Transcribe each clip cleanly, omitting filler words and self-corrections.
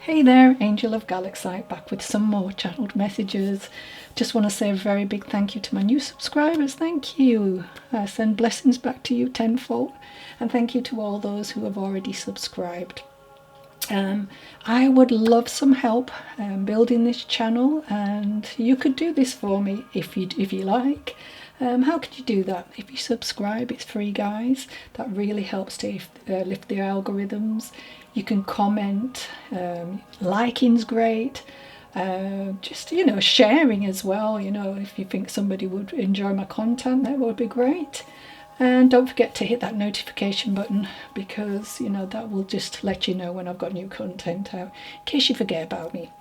Hey there, Angel of Galaxy, back with some more channeled messages. Just want to say a very big thank you to my new subscribers. Thank you. I send blessings back to you tenfold. And thank you to all those who have already subscribed. I would love some help building this channel, and you could do this for me if you like. How could you do that? If you subscribe, it's free, guys. That really helps to lift the algorithms. You can comment, liking's great, just, you know, sharing as well. You know, if you think somebody would enjoy my content, that would be great. And don't forget to hit that notification button, because, you know, that will just let you know when I've got new content out, in case you forget about me.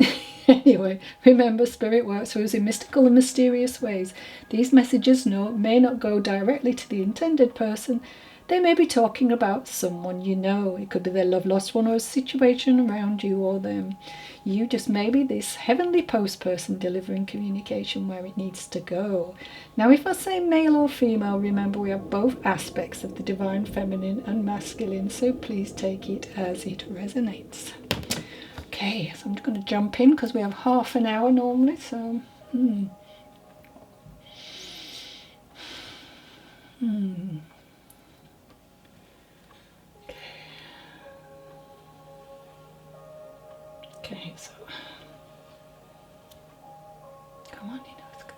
Anyway, remember, Spirit works for us in mystical and mysterious ways. These messages may not go directly to the intended person. They may be talking about someone you know. It could be their love lost one, or a situation around you or them. You just may be this heavenly post person delivering communication where it needs to go. Now, if I say male or female, remember we have both aspects of the divine feminine and masculine, so please take it as it resonates. Okay, so I'm just going to jump in because we have half an hour normally, so... Okay, so come on, you know, it's good.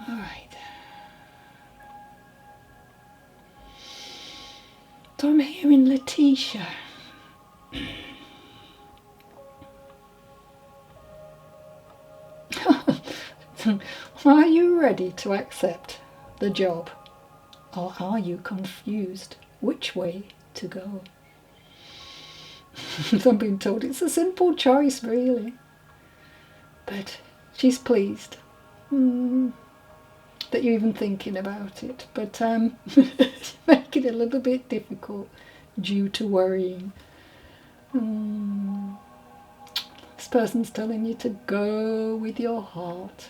All right. So I'm hearing Letitia. Are you ready to accept the job? Or are you confused which way to go? So I'm being told it's a simple choice, really. But she's pleased that you're even thinking about it. But making it a little bit difficult due to worrying. This person's telling you to go with your heart.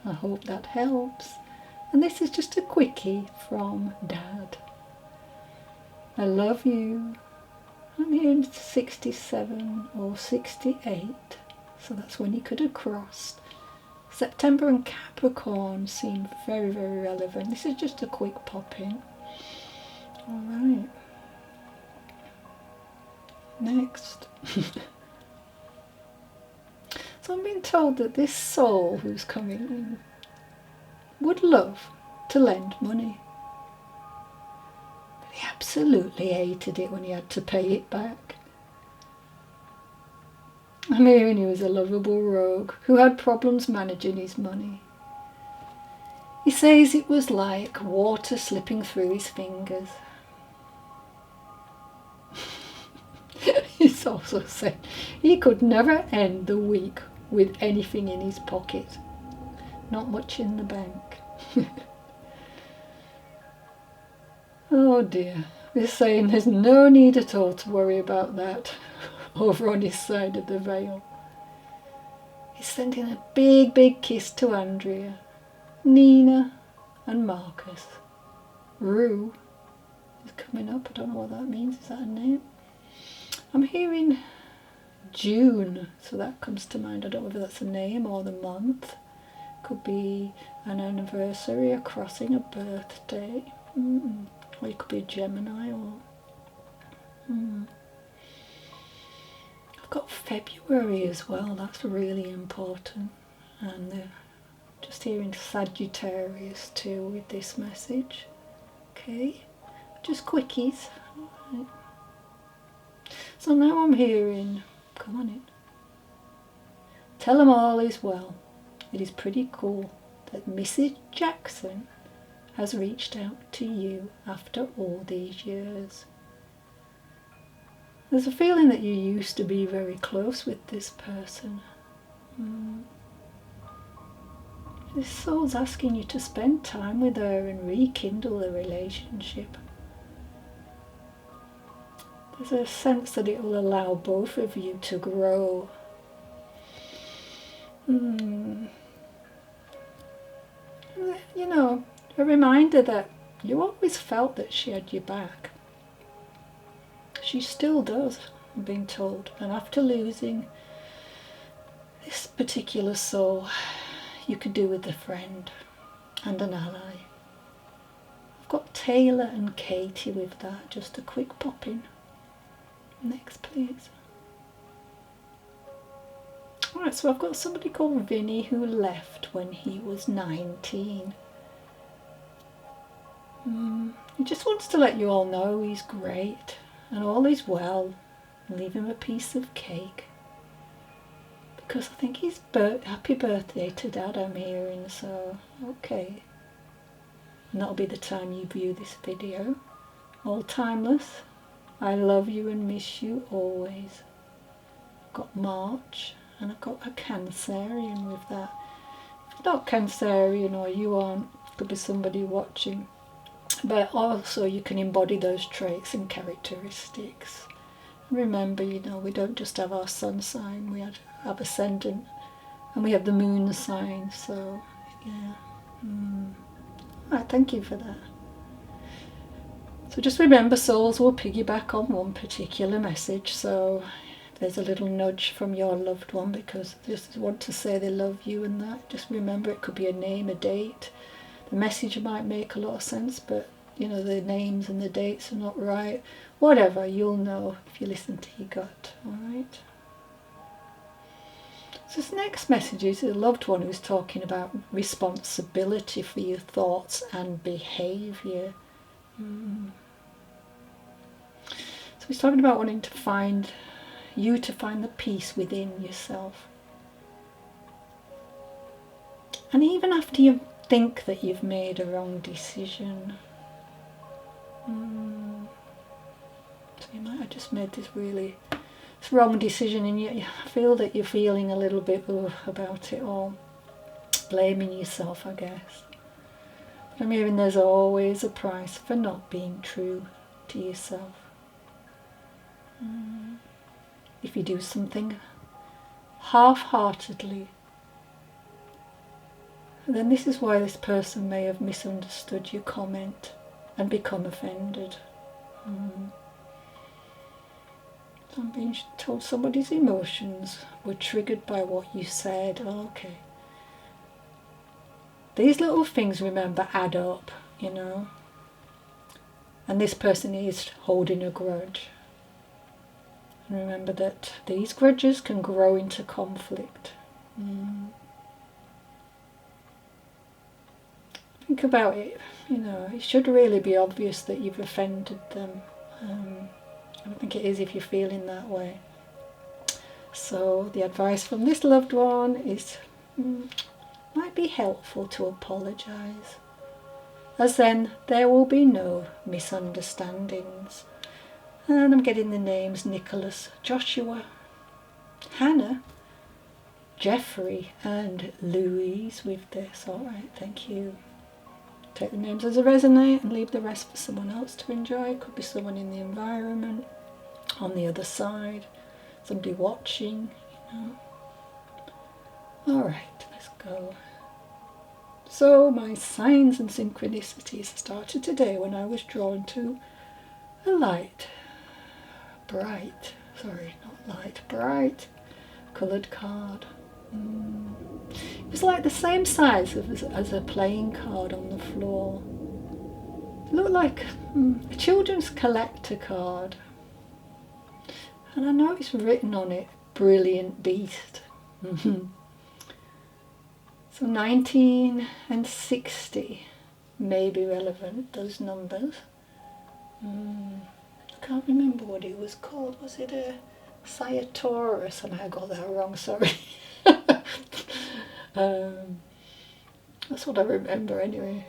I hope that helps. And this is just a quickie from Dad. I love you. I'm hearing 67 or 68, so that's when he could have crossed. September and Capricorn seem very, very relevant. This is just a quick pop-in. All right. Next. So I'm being told that this soul who's coming in would love to lend money. But he absolutely hated it when he had to pay it back. I'm hearing he was a lovable rogue who had problems managing his money. He says it was like water slipping through his fingers. He's also saying he could never end the week with anything in his pocket. Not much in the bank. Oh dear. He's saying there's no need at all to worry about that over on his side of the veil. He's sending a big, big kiss to Andrea, Nina and Marcus. Rue is coming up. I don't know what that means. Is that a name? I'm hearing June, so that comes to mind. I don't know whether that's a name or the month. Could be an anniversary, a crossing, a birthday. Or it could be a Gemini or... I've got February as well, that's really important. And just hearing Sagittarius too with this message. Okay, just quickies. All right. So now I'm hearing, come on in. Tell them all is well. It is pretty cool that Mrs. Jackson has reached out to you after all these years. There's a feeling that you used to be very close with this person. This soul's asking you to spend time with her and rekindle the relationship. There's a sense that it will allow both of you to grow You know, a reminder that you always felt that she had your back. She still does, I'm being told. And after losing this particular soul, you could do with a friend and an ally. I've got Taylor and Katie with that. Just a quick pop in. Next, please. Alright, so I've got somebody called Vinny who left when he was 19. He just wants to let you all know he's great and all is well. Leave him a piece of cake. Because I think he's happy birthday to Dad, I'm hearing, so okay. And that'll be the time you view this video. All timeless. I love you and miss you always. I've got March. And I've got a Cancerian with that. If you're not Cancerian or you aren't, could be somebody watching. But also you can embody those traits and characteristics. Remember, you know, we don't just have our sun sign, we have ascendant. And we have the moon sign, so yeah. Right, thank you for that. So just remember, souls will piggyback on one particular message, so there's a little nudge from your loved one because they just want to say they love you and that. Just remember, it could be a name, a date. The message might make a lot of sense, but you know, the names and the dates are not right. Whatever, you'll know if you listen to your gut, alright? So this next message is a loved one who's talking about responsibility for your thoughts and behaviour. So he's talking about wanting to find the peace within yourself. And even after you think that you've made a wrong decision, so you might have just made this wrong decision, and you feel that you're feeling a little bit about it all, blaming yourself, I guess. But I'm hearing there's always a price for not being true to yourself. If you do something half-heartedly, then this is why this person may have misunderstood your comment and become offended. So I'm being told somebody's emotions were triggered by what you said. Okay. These little things, remember, add up, you know. And this person is holding a grudge. And remember that these grudges can grow into conflict. Think about it, you know, it should really be obvious that you've offended them. I don't think it is if you're feeling that way. So the advice from this loved one is, might be helpful to apologise, as then there will be no misunderstandings. And I'm getting the names Nicholas, Joshua, Hannah, Jeffrey and Louise with this. Alright, thank you. Take the names as they resonate and leave the rest for someone else to enjoy. It could be someone in the environment, on the other side, somebody watching, you know. Alright, let's go. So my signs and synchronicities started today when I was drawn to a bright coloured card. It was like the same size as a playing card on the floor. It looked like a children's collector card. And I noticed written on it, Brilliant Beast. So 19 and 60 may be relevant, those numbers. I can't remember what it was called. Was it a Cyatora? Somehow I got that wrong, sorry. That's what I remember anyway.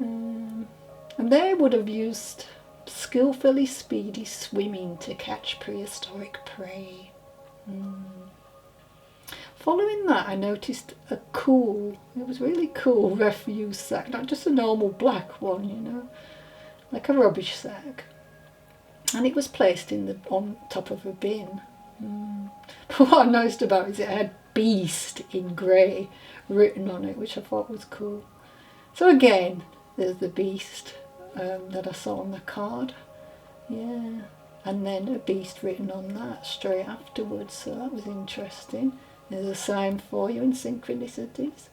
And they would have used skillfully speedy swimming to catch prehistoric prey. Following that, I noticed it was really cool refuse sack, not just a normal black one, you know, like a rubbish sack. And it was placed on top of a bin. But what I noticed about it is it had beast in grey written on it, which I thought was cool. So again, there's the beast that I saw on the card. Yeah. And then a beast written on that straight afterwards, so that was interesting. There's a sign for you in synchronicities.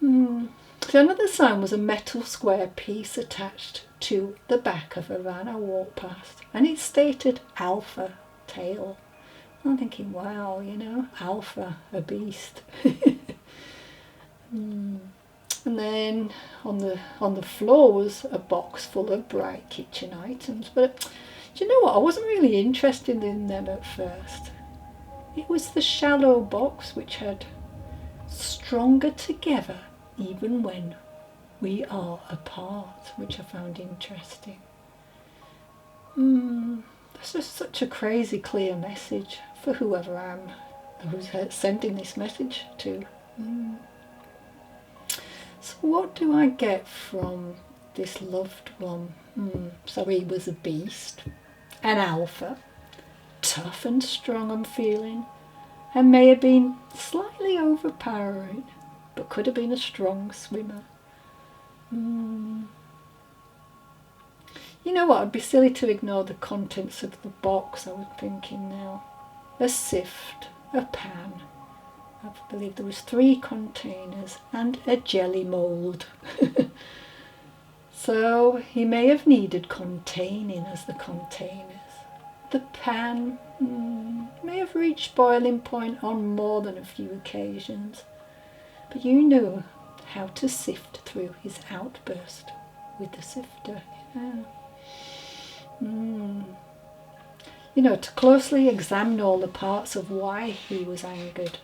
So another sign was a metal square piece attached to the back of a van I walked past, and it stated Alpha Tail. I'm thinking, wow, you know, Alpha, a beast. And then on the floor was a box full of bright kitchen items. But do you know what? I wasn't really interested in them at first. It was the shallow box which had stronger together even when we are apart, which I found interesting. That's just such a crazy clear message for whoever who's sending this message to. So what do I get from this loved one? So he was a beast, an alpha, tough and strong I'm feeling, and may have been slightly overpowering, but could have been a strong swimmer. You know what, I'd be silly to ignore the contents of the box, I was thinking now. A sift, a pan, I believe there was 3 containers, and a jelly mould. So he may have needed containing as the containers. The pan may have reached boiling point on more than a few occasions, but you knew how to sift through his outburst with the sifter. Yeah. You know, to closely examine all the parts of why he was angered,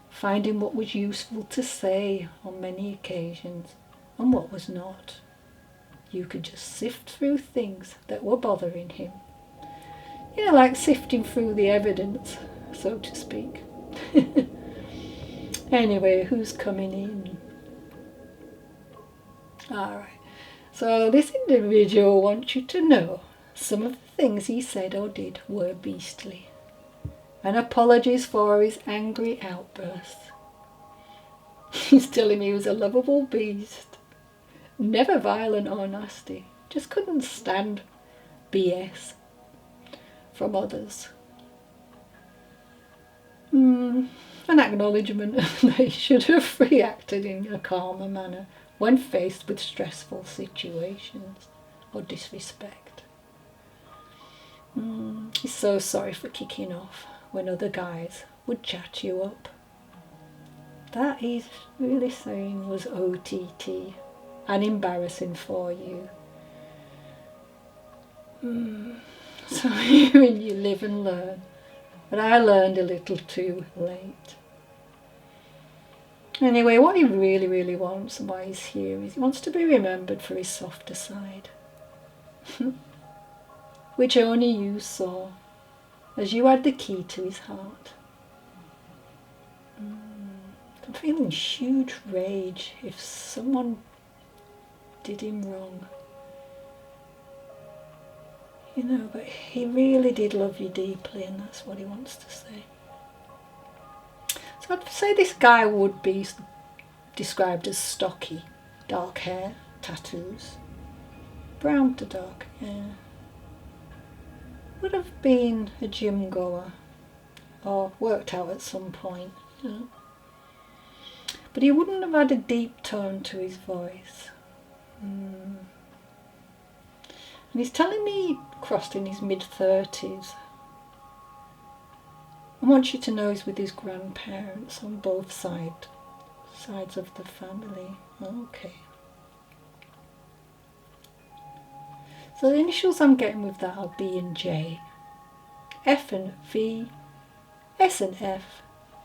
finding what was useful to say on many occasions and what was not. You could just sift through things that were bothering him. You know, like sifting through the evidence, so to speak. Anyway, who's coming in? Alright, so this individual wants you to know some of the things he said or did were beastly, and apologies for his angry outbursts. He's telling me he was a lovable beast, never violent or nasty, just couldn't stand BS from others. An acknowledgement that he should have reacted in a calmer manner when faced with stressful situations or disrespect. He's so sorry for kicking off when other guys would chat you up. That he's really saying was OTT and embarrassing for you. So when you live and learn, but I learned a little too late. Anyway, what he really, really wants and why he's here is he wants to be remembered for his softer side, which only you saw, as you had the key to his heart. I'm feeling huge rage if someone did him wrong. You know, but he really did love you deeply, and that's what he wants to say. So I'd say this guy would be described as stocky, dark hair, tattoos, brown to dark, yeah. Would have been a gym goer or worked out at some point, you know. But he wouldn't have had a deep tone to his voice. And he's telling me he crossed in his mid-30s. I want you to know he's with his grandparents on both sides of the family. Okay. So the initials I'm getting with that are B and J, F and V, S and F,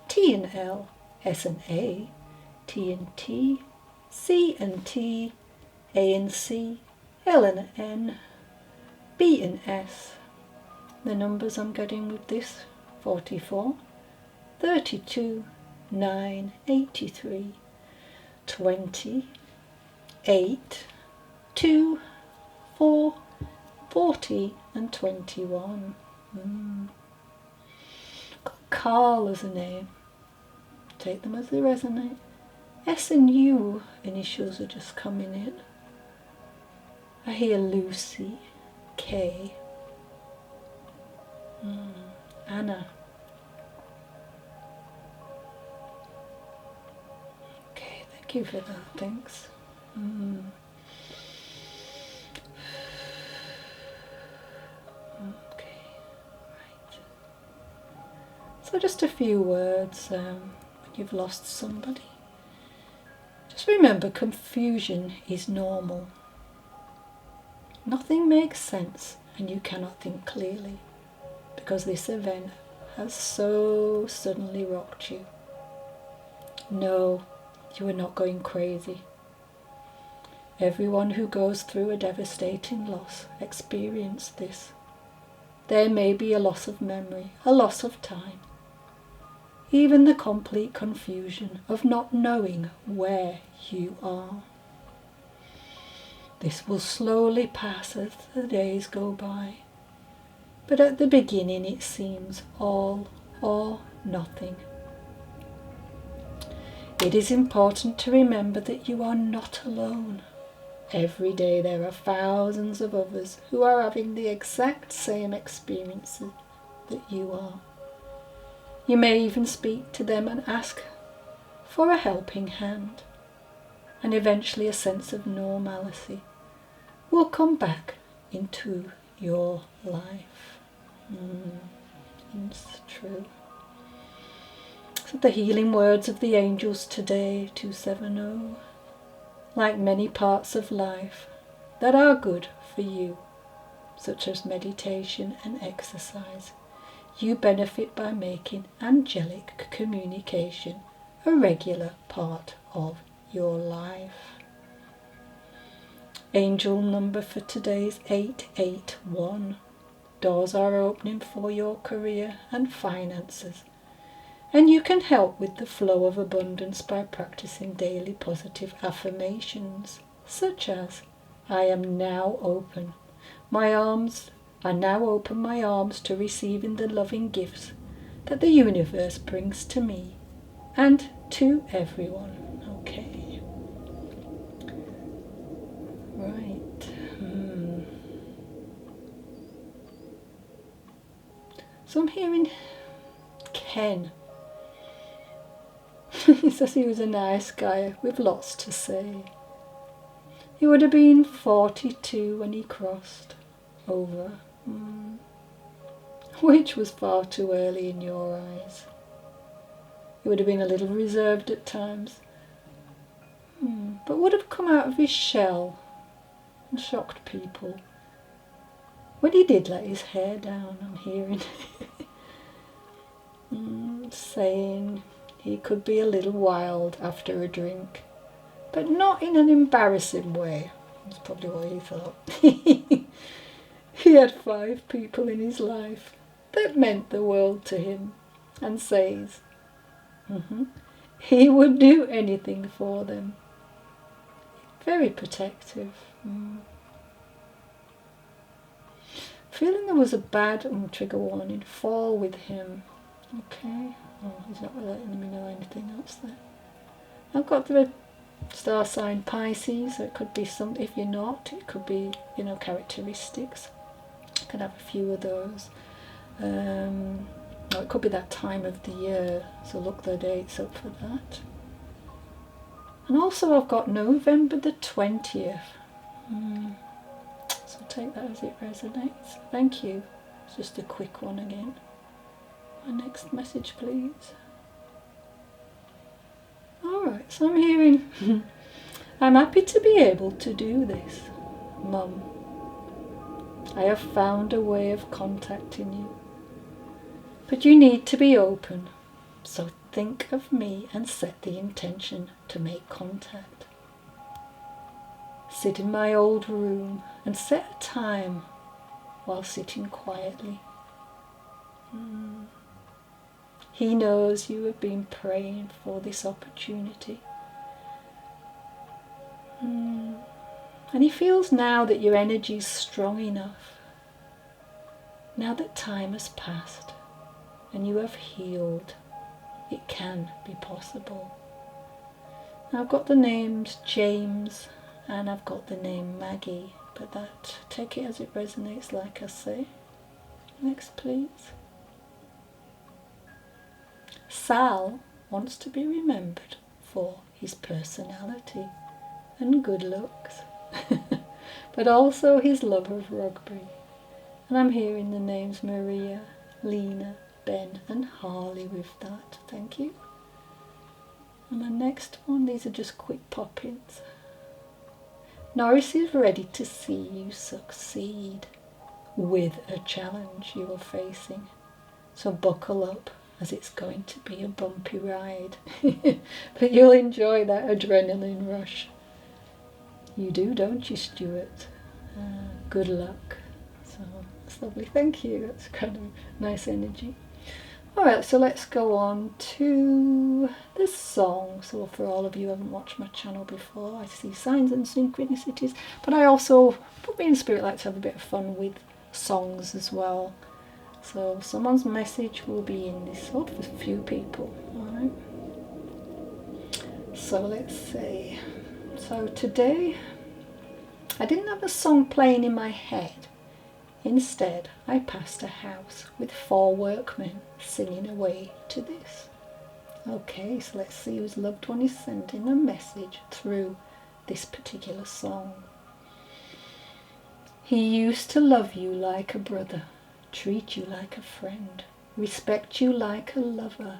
T and L, S and A, T and T, C and T, A and C, L and N, B and S. The numbers I'm getting with this: 44, 32, 9, 83, 20, 8, 2, 4, 40 and 21. Got Carl as a name. Take them as they resonate. S and U initials are just coming in. I hear Lucy, K, Anna. Okay, thank you for that, thanks. Okay, right. So just a few words when you've lost somebody. Just remember, confusion is normal. Nothing makes sense and you cannot think clearly because this event has so suddenly rocked you. No, you are not going crazy. Everyone who goes through a devastating loss experienced this. There may be a loss of memory, a loss of time, even the complete confusion of not knowing where you are. This will slowly pass as the days go by, but at the beginning it seems all or nothing. It is important to remember that you are not alone. Every day there are thousands of others who are having the exact same experiences that you are. You may even speak to them and ask for a helping hand, and eventually a sense of normalcy will come back into your life. It's true. So the healing words of the angels today, 270, like many parts of life that are good for you, such as meditation and exercise, you benefit by making angelic communication a regular part of your life. Angel number for today is 881. Doors are opening for your career and finances, and you can help with the flow of abundance by practicing daily positive affirmations, such as, I am now open. I now open my arms to receiving the loving gifts that the universe brings to me and to everyone. Okay. Right. So I'm hearing Ken. He says he was a nice guy with lots to say. He would have been 42 when he crossed over, which was far too early in your eyes. He would have been a little reserved at times, but would have come out of his shell and shocked people. When he did let his hair down, I'm hearing saying he could be a little wild after a drink, but not in an embarrassing way. That's probably what he thought. He had 5 people in his life that meant the world to him, and says he would do anything for them. Very protective. Feeling there was a bad trigger warning fall with him. Okay. Oh, he's not letting me know anything else there. I've got the star sign Pisces, so it could be some, if you're not, it could be, characteristics. You can have a few of those. It could be that time of the year, so look the dates up for that. And also I've got November the 20th. So take that as it resonates. Thank you. It's just a quick one again. My next message, please. Alright, so I'm hearing, I'm happy to be able to do this, Mum. I have found a way of contacting you. But you need to be open, so think of me and set the intention to make contact. Sit in my old room and set a time while sitting quietly. He knows you have been praying for this opportunity. And he feels now that your energy is strong enough, now that time has passed, and you have healed. It can be possible. Now I've got the names James and I've got the name Maggie, but that, take it as it resonates, like I say. Next please. Sal wants to be remembered for his personality and good looks, but also his love of rugby. And I'm hearing the names Maria, Lena, Ben and Harley with that. Thank you. And the next one, these are just quick pop-ins. Norris is ready to see you succeed with a challenge you are facing. So buckle up, as it's going to be a bumpy ride. But you'll enjoy that adrenaline rush. You do, don't you, Stuart? Good luck. So that's lovely. Thank you. That's kind of nice energy. Alright, so let's go on to the song. So for all of you who haven't watched my channel before, I see signs and synchronicities, but I also, put me in spirit, like to have a bit of fun with songs as well. So someone's message will be in this, for a few people. Alright. So let's see. So today, I didn't have a song playing in my head. Instead, I passed a house with 4 workmen singing away to this. Okay, so let's see whose loved one is sending a message through this particular song. He used to love you like a brother, treat you like a friend, respect you like a lover.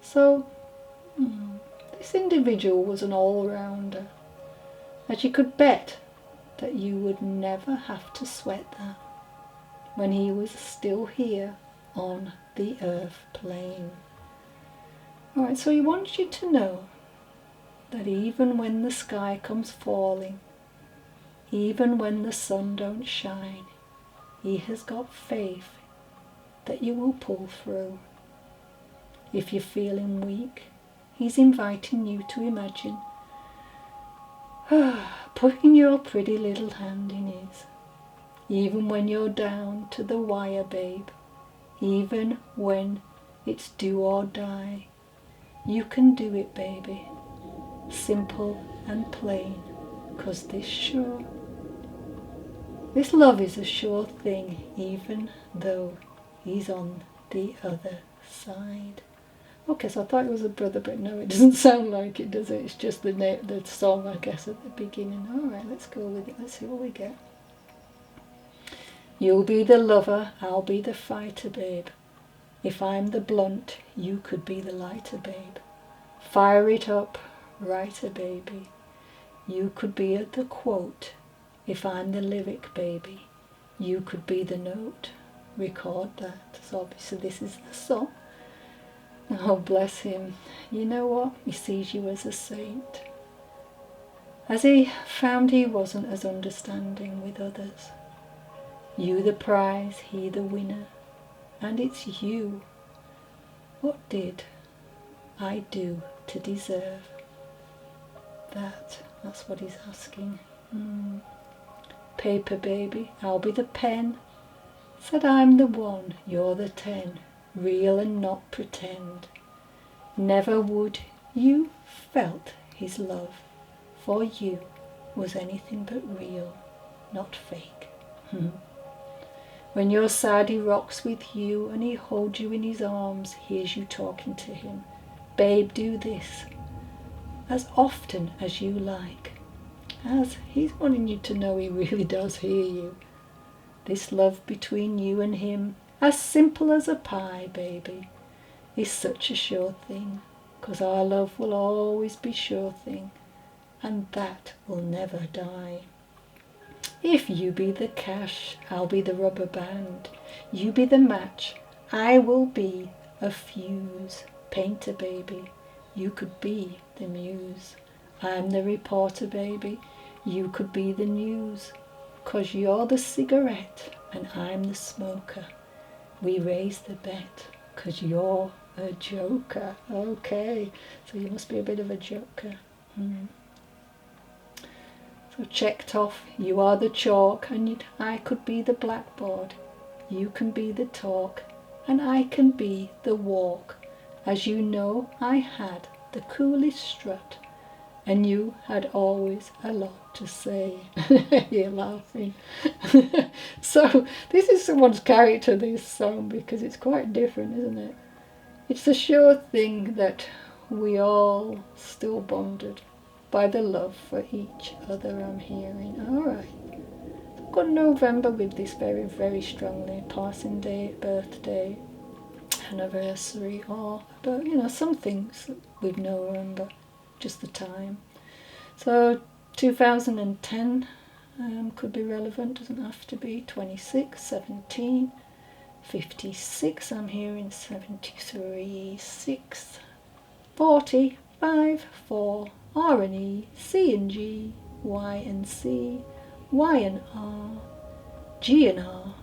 So, this individual was an all-rounder, as you could bet that you would never have to sweat that when he was still here on the earth plane. Alright, so he wants you to know that even when the sky comes falling, even when the sun don't shine, he has got faith that you will pull through. If you're feeling weak, he's inviting you to imagine putting your pretty little hand in his. Even when you're down to the wire, babe, even when it's do or die, you can do it, baby. Simple and plain, 'cause this love is a sure thing, even though he's on the other side. Okay, so I thought it was a brother, but no, it doesn't sound like it, does it? It's just the song, I guess, at the beginning. Alright, let's go with it. Let's see what we get. You'll be the lover, I'll be the fighter, babe. If I'm the blunt, you could be the lighter, babe. Fire it up, writer, baby. You could be at the quote. If I'm the lyric, baby, you could be the note. Record that. So obviously this is the song. Oh, bless him. You know what? He sees you as a saint. As he found he wasn't as understanding with others. You the prize, he the winner, and it's you. What did I do to deserve that? That's what he's asking. Paper, baby, I'll be the pen. Said I'm the one, you're the 10. Real and not pretend. Never would you felt his love for you was anything but real, not fake. When you're sad, he rocks with you and he holds you in his arms, hears you talking to him. Babe, do this as often as you like. As he's wanting you to know he really does hear you. This love between you and him, as simple as a pie, baby, is such a sure thing, 'cause our love will always be sure thing, and that will never die. If you be the cash, I'll be the rubber band. You be the match, I will be a fuse. Painter, baby, you could be the muse. I'm the reporter, baby, you could be the news. 'Cause you're the cigarette and I'm the smoker. We raise the bet, 'cause you're a joker. Okay, so you must be a bit of a joker. So checked off, you are the chalk, and I could be the blackboard. You can be the talk, and I can be the walk. As you know, I had the coolest strut, and you had always a lot to say. You're laughing. So this is someone's character, this song, because it's quite different, isn't it? It's a sure thing that we all still bonded by the love for each other, I'm hearing. Alright. I've got November with this very, very strongly. Passing day, birthday, anniversary, or, but you know, some things with November, just the time. So 2010 could be relevant, doesn't have to be. 26, 17, 56, I'm hearing 73, 6, 40, 5, 4, R and E, C and G, Y and C, Y and R, G and R,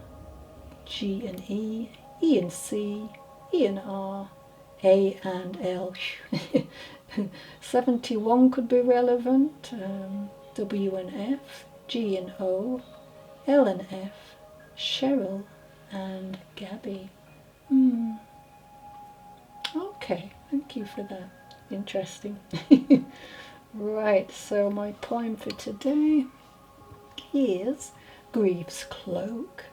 G and E, E and C, E and R, A and L. 71 could be relevant. W and F, G and O, L and F, Cheryl and Gabby. Okay, thank you for that. Interesting. Right, so my poem for today is Grief's Cloak.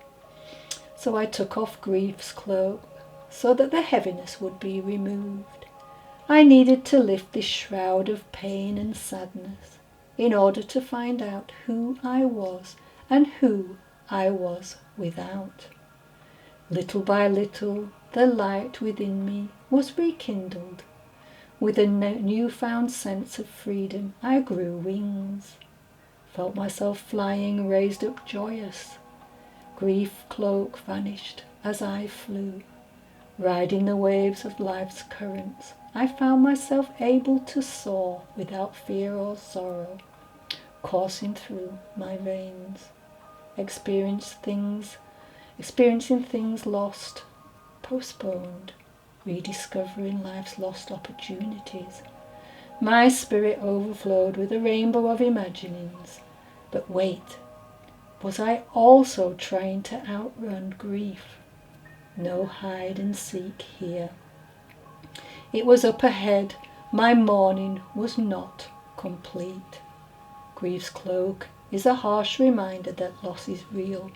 So I took off grief's cloak so that the heaviness would be removed. I needed to lift this shroud of pain and sadness in order to find out who I was and who I was without. Little by little, the light within me was rekindled. With a newfound sense of freedom, I grew wings, felt myself flying, raised up joyous. Grief cloak vanished as I flew. Riding the waves of life's currents, I found myself able to soar without fear or sorrow, coursing through my veins, experiencing things lost, postponed, rediscovering life's lost opportunities. My spirit overflowed with a rainbow of imaginings. But wait, was I also trying to outrun grief? No hide and seek here. It was up ahead. My mourning was not complete. Grief's cloak is a harsh reminder that loss is real.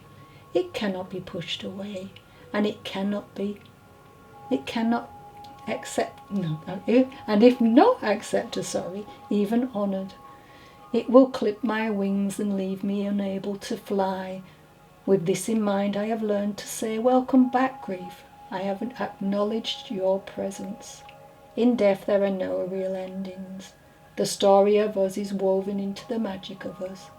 It cannot be pushed away, and it cannot if not accepted, even honoured. It will clip my wings and leave me unable to fly. With this in mind, I have learned to say, welcome back, grief. I haven't acknowledged your presence. In death there are no real endings. The story of us is woven into the magic of us.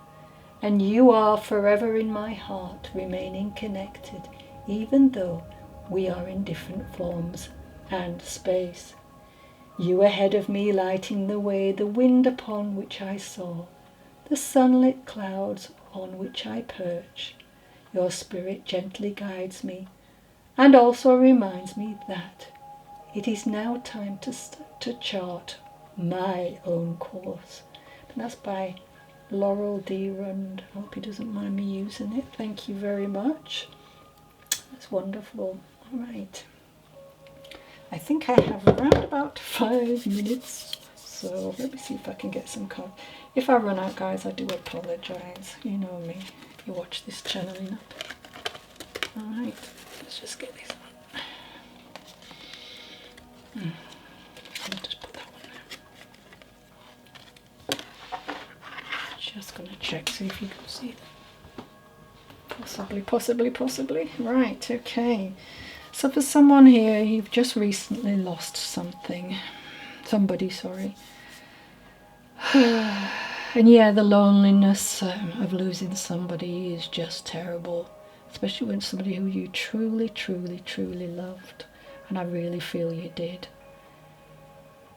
And you are forever in my heart, remaining connected, even though we are in different forms and space. You ahead of me, lighting the way, the wind upon which I soar, the sunlit clouds on which I perch. Your spirit gently guides me, and also reminds me that it is now time to chart my own course. And that's by Laurel D. Rund. I hope he doesn't mind me using it. Thank you very much. That's wonderful. All right. I think I have around about 5 minutes. So let me see if I can get some cards. If I run out, guys, I do apologise. You know me, if you watch this channel enough. All right. Let's just get this one. I'll just put that one there. Just going to check, see if you can see that. Possibly. Right, okay. So for someone here, you've just recently lost something. Somebody, sorry. And yeah, the loneliness of losing somebody is just terrible. Especially when somebody who you truly loved. And I really feel you did.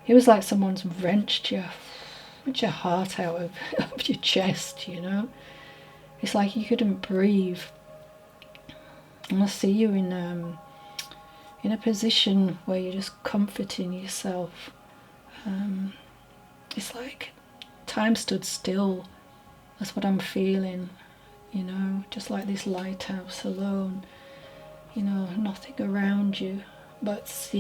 It was like someone's wrenched your heart out of your chest, you know. It's like you couldn't breathe. And I see you in a position where you're just comforting yourself. It's like time stood still. That's what I'm feeling, you know, just like this lighthouse alone. you know, nothing around you, but see